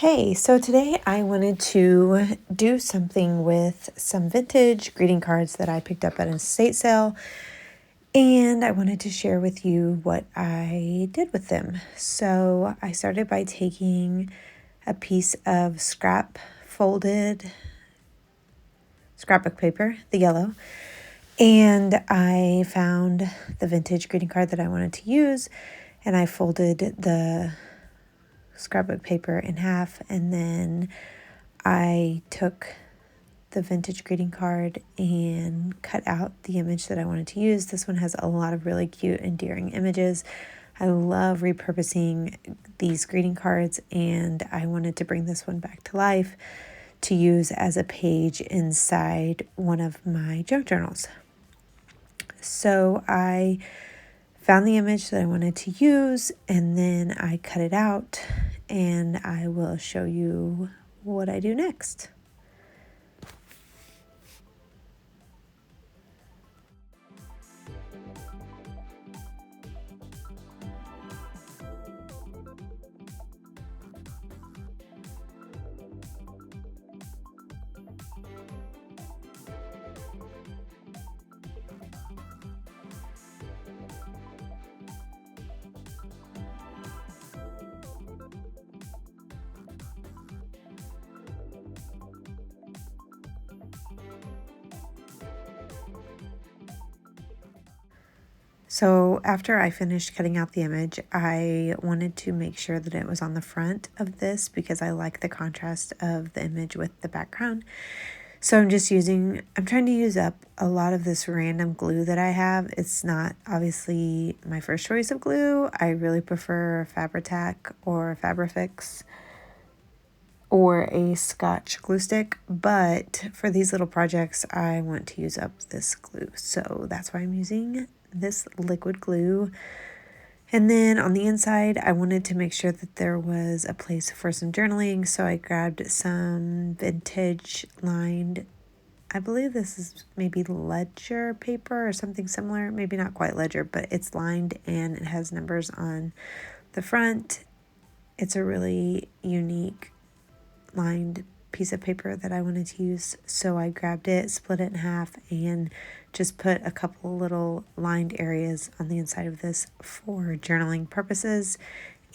Hey, so today I wanted to do something with some vintage greeting cards that I picked up at an estate sale, and I wanted to share with you what I did with them. So I started by taking a piece of folded scrapbook paper, the yellow, and I found the vintage greeting card that I wanted to use, and I folded the scrapbook paper in half, and then I took the vintage greeting card and cut out the image that I wanted to use. This one has a lot of really cute, endearing images. I love repurposing these greeting cards, and I wanted to bring this one back to life to use as a page inside one of my junk journals. So I found the image that I wanted to use, and then I cut it out, and I will show you what I do next. So after I finished cutting out the image, I wanted to make sure that it was on the front of this because I like the contrast of the image with the background. So I'm trying to use up a lot of this random glue that I have. It's not obviously my first choice of glue. I really prefer Fabri-Tac or Fabrifix or a Scotch glue stick, but for these little projects, I want to use up this glue. So that's why I'm using this liquid glue. And then on the inside, I wanted to make sure that there was a place for some journaling. So I grabbed some vintage lined, I believe this is maybe ledger paper or something similar. Maybe not quite ledger, but it's lined and it has numbers on the front. It's a really unique lined piece of paper that I wanted to use, so I grabbed it, split it in half, and just put a couple little lined areas on the inside of this for journaling purposes,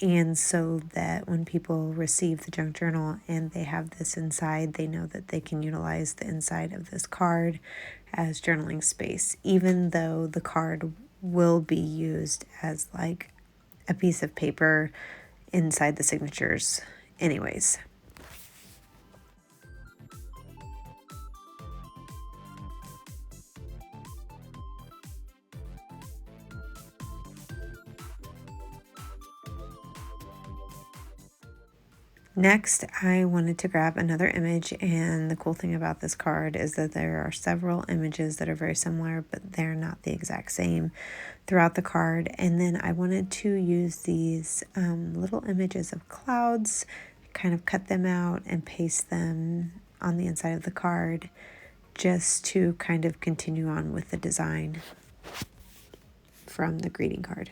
and so that when people receive the junk journal and they have this inside, they know that they can utilize the inside of this card as journaling space, even though the card will be used as like a piece of paper inside the signatures anyways. Next, I wanted to grab another image, and the cool thing about this card is that there are several images that are very similar, but they're not the exact same throughout the card. And then I wanted to use these little images of clouds, kind of cut them out and paste them on the inside of the card just to kind of continue on with the design from the greeting card.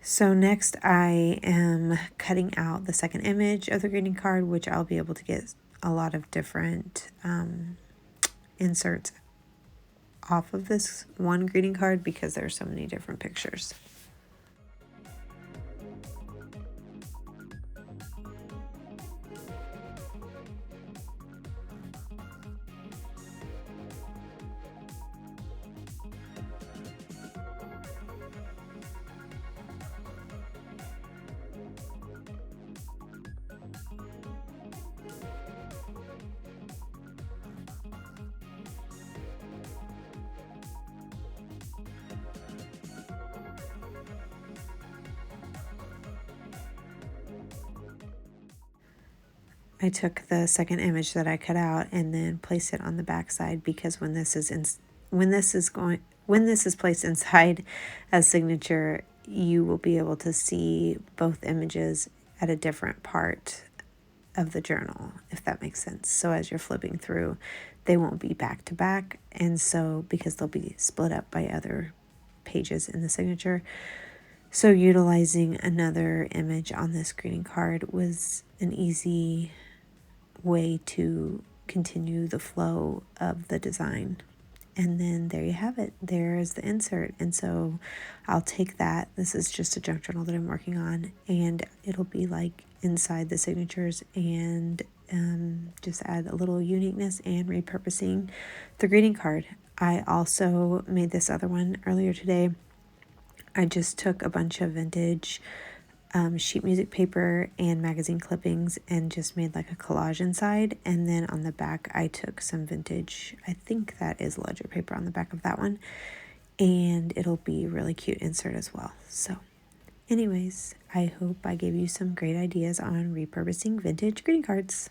So next I am cutting out the second image of the greeting card, which I'll be able to get a lot of different inserts off of this one greeting card because there are so many different pictures. I took the second image that I cut out and then placed it on the back side, because when this is placed inside a signature, you will be able to see both images at a different part of the journal, if that makes sense. So as you're flipping through, they won't be back to back, and so because they'll be split up by other pages in the signature. So utilizing another image on this greeting card was an easy way to continue the flow of the design. And then there you have it. There's the insert. And so I'll take that. This is just a junk journal that I'm working on, and it'll be like inside the signatures, and just add a little uniqueness and repurposing the greeting card. I also made this other one earlier today. I just took a bunch of vintage sheet music paper and magazine clippings and just made like a collage inside. And then on the back, I took some vintage, I think that is ledger paper on the back of that one. And it'll be really cute insert as well. So anyways, I hope I gave you some great ideas on repurposing vintage greeting cards.